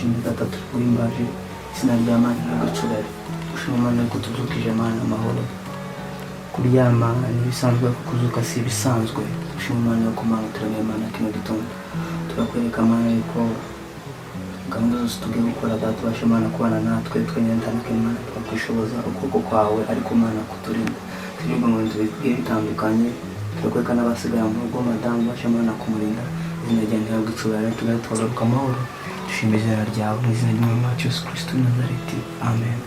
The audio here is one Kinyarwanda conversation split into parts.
turagushimira gatatu guhimbaje izina rya Mana n'agacurare ushima Imana yuko tubyukije Mana amahoro kuryama n'ibisanzwe kuzuka si ibisanzwe ushima Imana yuko Mana turabye Imana kino gitondo turakwereka Mana yuko gahunda zose tugiye gukora datubashe Imana kubana natwe twenyine ntandukanye Imana twakwishoboza ukuboko kwawe ariko Imana kuturinda turirimba mu bintu bigiye bitandukanye turakwereka n'abasigaye mu rugo madamu bashe Imana kumurinda izina rya ntabwo icurare tugaruka amahoro dushima izina ryawe mu izina ry'umwami wacu Yesu Kristo w'i Nazareti amen.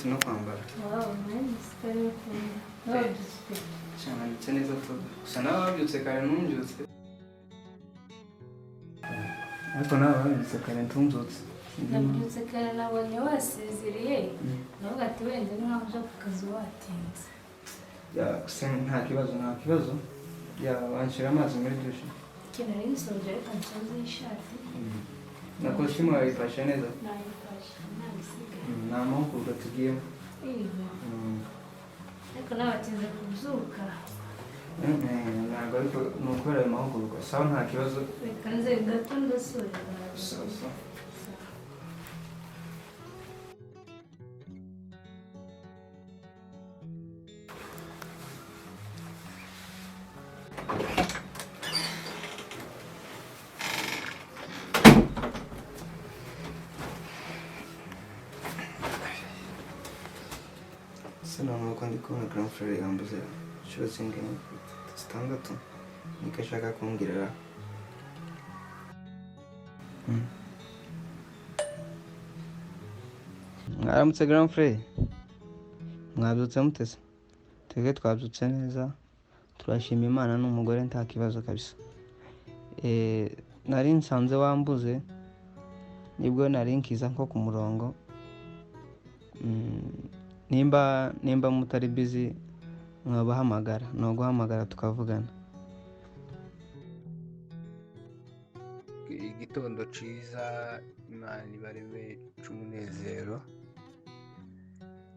No kwambara cyane ndetse neza gusa nawe wabyutse kare ntumbyutse ariko nawe wabyutse kare ntumbyutse nabyutse kare nabonye wasezereye nawe ati wenda nkaho uja ku kazi watinze gusa nta kibazo wanshira amazi muri dushe ikintu nari nsoje reka nsoze ishati na kositimu wayifashe neza nayifashe nta mahugurwa tugiyemo ariko nabatinze kubyuka ntabwo ariko ni ukubera ayo mahugurwa sawa nta kibazo reka nze gato ndasubira sawa nuko ndi kubona grand frère yambuze inshuro zingana zitandatu niko ashaka kumbwirira mwaramutse grand frère mwabyutse mutese twebwe twabyutse neza turashima Imana n'umugore nta kibazo kabisa nari nsanze wambuze nibwo nari nkiza nko ku murongo nimba mutari busy mwabahamagara no guhamagara tukavugana. Igitondo ciza, Imana ibareme c'umunezero.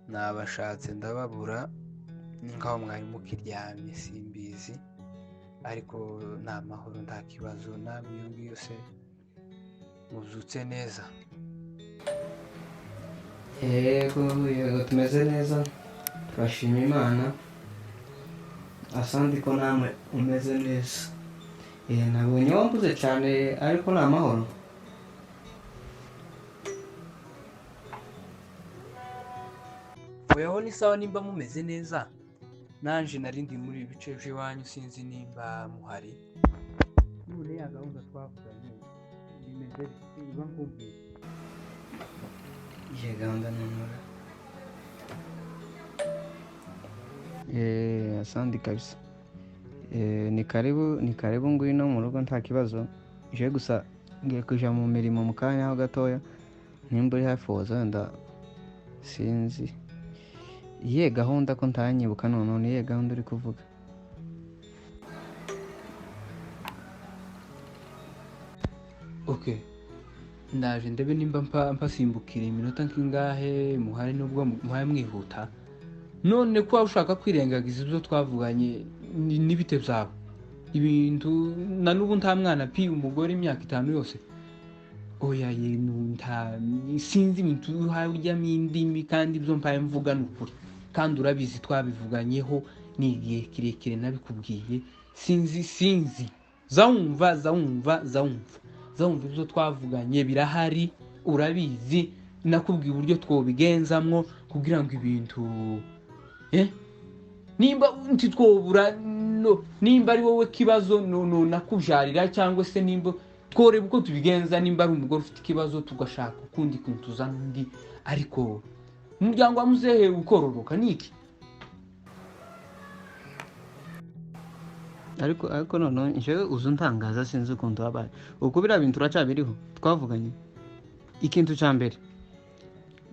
Nabashatse ndababura nkaho mwari mukiryamye simbizi, ariko nta mahoro nta kibazo, namwe iyo se mubyutse neza. Yego tumeze neza, turashima Imana. Asante ko namwe umeze neza. Nabonye wambuze cyane ariko nta mahoro. Oyaho ni sawa nimba mumeze neza, nanje narindi muri ibice by'iwanyu sinzi nimba muhari. None ya gahunda twavuganye bimeze biba nkubwiye. Ye gahunda nonora. Asante kabisa. Ni karibu ngwino mu rugo nta kibazo. Je gusa ngiye kuja mu mirimo mu kanya ho gatoya. Nimba uri hafi wazanda sinzi. Iye gahunda ko ntanyibuka none iye gahunda uri kuvuga. Okay. Ndaje ndebe nimba mpasimbukira iminota nkingahe muhari nubwo muhaye mwihuta. None ko ushaka kwirengagiza ibyo twavuganye n'ibite byawe. Ibintu na nubu nta mwana pi umugore imyaka 5 yose. Oya yenu nta sinzi ibintu harya mindimi kandi ibyo mpaye mvuga n'ukuri. Kandi urabizi twabivuganyeho nigiye kirekire nabikubwiye. Sinzi. Zaumva ibyo twavuganye birahari, urabizi nakubwiye uburyo twobigenzamwo kugira ngo ibintu nimba ntitwobura nimba ari wowe kibazo nakujarira cyangwa se nimba tworeba uko tubigenza, nimba ari umugore ufite ikibazo tugashaka ukundi kuntu tuzana undi, ariko umuryango wa muzehe ukororoka niki? ariko none njyewe uzi ntangaza sinzi ukuntu wabaye uko biriya bintu turacabiriho. Twavuganye ikintu cya mbere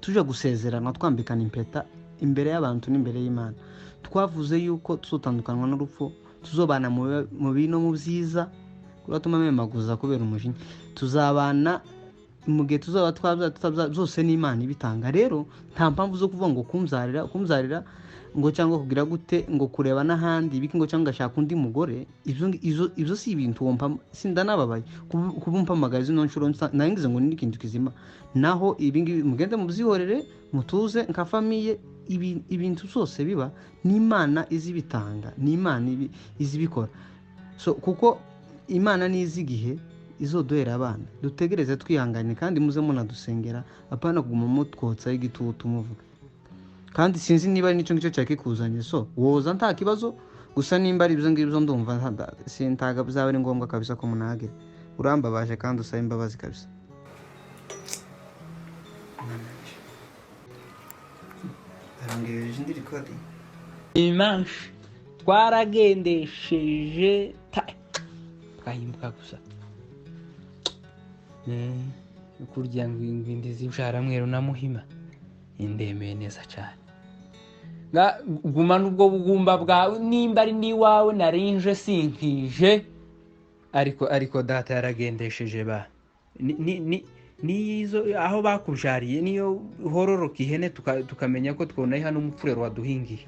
tuje gusezerana twambikana impeta imbere y'abantu n'imbere y'Imana. Twavuze yuko tuzotandukanwa n'urupfu, tuzobana mu bino mu byiza, kuratuma memaguza kubera umujinya, tuzabana mu gihe tuzaba zose n'Imana ibitanga. Rero nta mpamvu zo kuvuga ngo kumzarira ngo cyangwa kugira gute ngo kureba n'ahandi ibiki ngo cyangwa ngashaka undi mugore. Ibyo si ibintu wumva sinda nababaye kubumpamagaza ino nshuro naringize ngo ni ikintu kizima. Naho ibingi mugende mubyihorere mutuze nka famiye. Ibintu byose biba n'Imana izibitanga, n'Imana izibikora. So kuko Imana nizi igihe izodohera abana, dutegereze twihangane kandi muze munadusengera apana kuguma mutwotsa igitutu muvuga. Kandi sinzi niba ari nicyo ngicyo cyakikuzanye, so woza nta kibazo, gusa nimba ari ibyo ngibyo ndumva sintaga bizaba ari ngombwa kabisa ko munagire. Urambabaje kandi usaba imbabazi kabisa. Arangeje ndi recording. Imanshi twaragendesheje twahimbuka gusa kurya ngo ingwindi z'ibishara mwero na Muhima indemeye neza cyane. Gumana ubwo bugumba bwawe nimba ari niwawe narinje sinkije, ariko data yaragendesheje ba nizo aho bakujariye niyo hororoka ihene tukamenya ko twona hano umupfurero waduhingiye.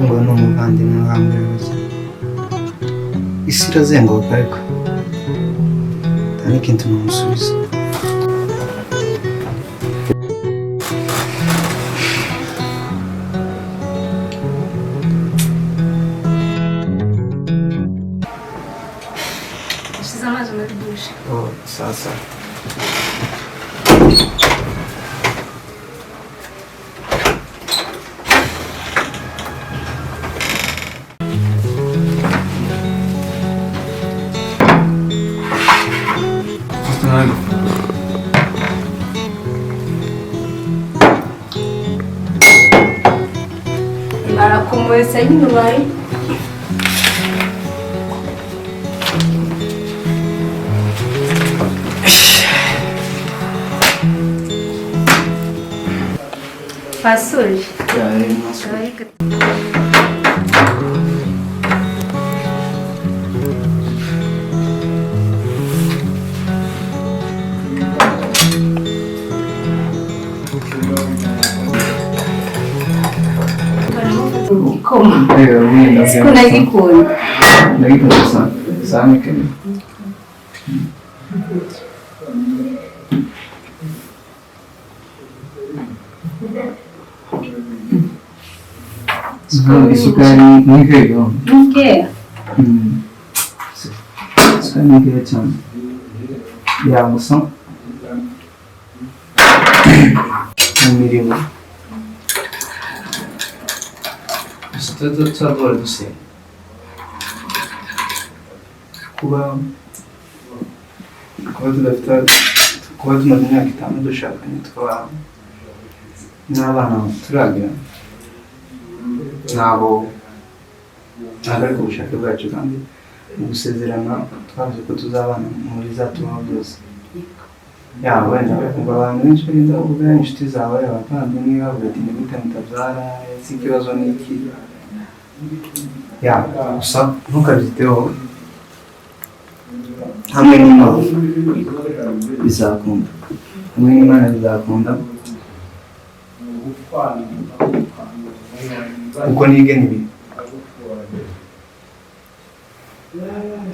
Ngo no muvandimwe hamwe bake isi irazenguruka ariko nta n'ikintu namusubiza. Ushize amazi muri dushe. Sasa Arakumwesa nyine ubaye Pasuri. Kuna gikoni. Nagikunda sana kene. Isukari nikeyo. Nikeya. Isukari nikeyo cyane. Ya gusa imirimo tutadora duse kuba tumaze imyaka 5 dushakanye, tukaba n'abana turagira ntabwo ari ku bushake bwacu, kandi mu gusezerana twavuze ko tuzabana muri za tubaho byose. Wenda abantu benshi bagenda bavuga inshuti zawe abavandimwe bavuga ati ni gute mutabyara, si ikibazo ni iki. Gusa ntukabyiteho, hamwe n'Imana bizakunda, hamwe n'Imana bizakunda kuko nigena ibi.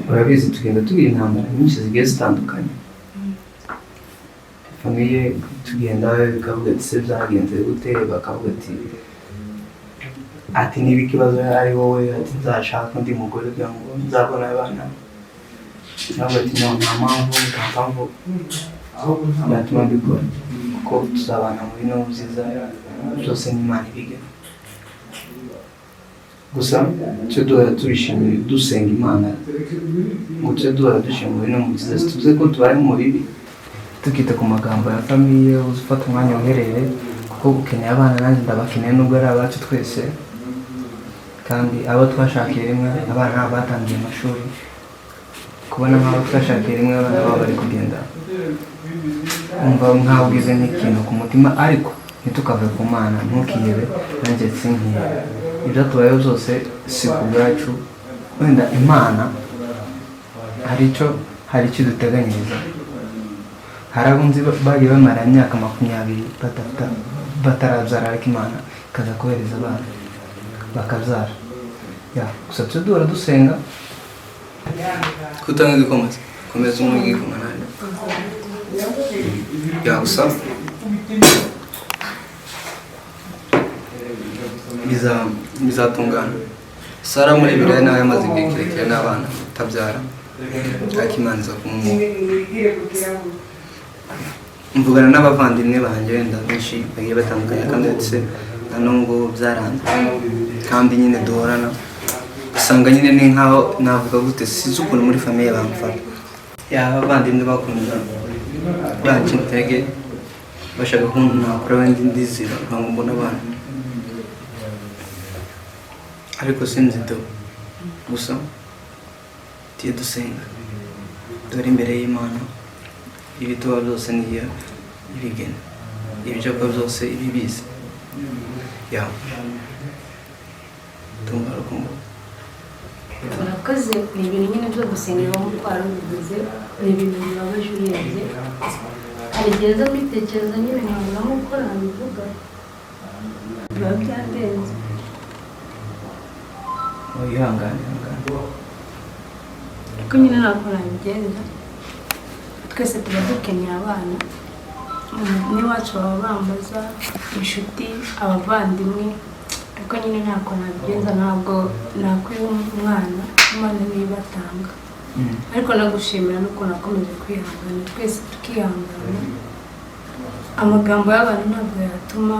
Urabizi tugenda tugira intambara nyinshi zigiye zitandukanye, famiye tugenda bikavuga ati se byagenze gute, bakavuga ati niba ikibazo ari wowe, ati nzashaka undi mugore kugira ngo nzabona abana. Navuga ati nta mpamvu yatuma mbikora, kuko tuzabana muri no byiza byose n'Imana ibigira. Gusa tujye duhora tubishimira dusenga Imana ngo tujye duhora dushimira no mu byiza, tuvuze ko tubaye mu bibi tukita ku magambo ya famiye, uzufata umwanya uhereye kuko ukeneye abana, nanjye ndabakeneye nubwo ari abacu twese, kandi abo twashakiye rimwe abana batangiye amashuri, kubona nk'abo twashakiye rimwe abana babo bari kugenda umva nk'aho ugize nk'ikintu ku mutima, ariko ntitukave ku Mana, ntukihebe nanjye sinkihebe. Ibyo tubayeho byose si ku bwacu, wenda Imana hari icyo duteganyiriza. Hari abo nzi bagiye bamara imyaka 20 batarabyara, ariko Imana ikaza kohereza abana bakabyara. Gusa tujye duhora dusenga, kutanga igikomeza komeza umwe igikomana gusa bizatungana. Sara muri Bibiliya nawe yamaze igihe kirekire n'abana atabyara, ariko Imana iza kumwumva. Mvugana n'abavandimwe banjye wenda benshi bagiye batandukanye, kandi ndetse na n'ubwo byaranze, kandi nyine duhorana usanga nyine ni nkaho navuga gute, sinzi ukuntu muri famiye bamfata. Abavandimwe bakunda banca intege, bashaka ko nakora wenda indi nzira ntabwo mbona abana, ariko sinzi do. Gusa tujye dusenga, dore imbere y'Imana ibituba byose niyo ibigena, ibicapa byose ibibizi. Turabasuhuje. Murakoze. Ni ibintu nyine byo gusengera nk'uko warubivuze, ni ibintu bibabaje urebye. Hari igihe nza kwitekereza nyine nkabura nk'uko nabivuga, biba byandenze. Ihangane Kuko nyine ntabwo nabigenza, twese tuba dukeneye abana. N'iwacu baba bambaza inshuti, abavandimwe, ariko nyine ntabwo nabigenza, ntabwo nakwiha umwana, Imana niyo ibatanga. Ariko nagushimira nuko nakomeje kwihangana, twese tukihangana. Amagambo y'abantu ntabwo yatuma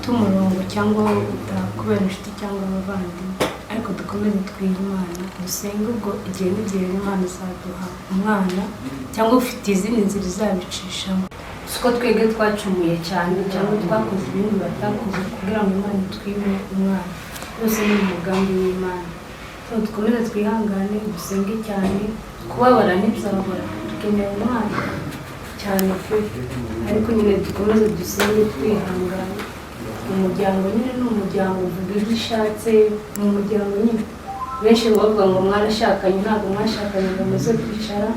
tumurongo cyangwa gutaha kubera inshuti cyangwa abavandimwe, ariko dukomeze twihe Imana, dusenge. Ubwo igihe n'igihe Imana izaduha umwana, cyangwa ufite izindi nzira izabicishamo. Siko twebwe twacumuye cyane cyangwa twakoze ibindi batakoze kugira ngo Imana itwime umwana, byose ni umugambi w'Imana. Dukomeze twihangane, dusenge cyane. Kubabara ntibyabura, dukeneye umwana cyane pe, ariko nyine dukomeze dusenge twihangane. Umuryango nyine ni umuryango, uvuga ibyo ushatse, ni umuryango nyine. Benshi bavuga ngo mwarashakanye, ntabwo mwashakanye ngo muze kwicara,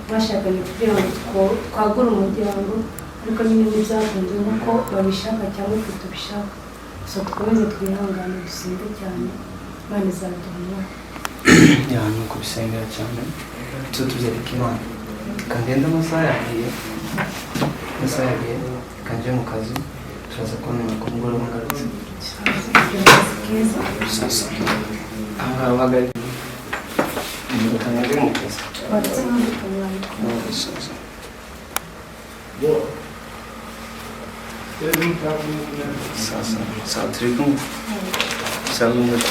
mwashakanye kugira ngo twagure umuryango, ariko nyine ntibyakunze nk'uko babishaka cyangwa twe tubishaka. So dukomeze twihangane, dusenge cyane, Imana izaduha umwana. Ni ukubisengera cyane, tubyereka Imana. Kagenda amasaha yagiye, kanje mu kazi, turaza kubona ko mugoroba ngarutse. Sasa aha bahagarika mu kazi. Sasa turi kumwe. Saludos.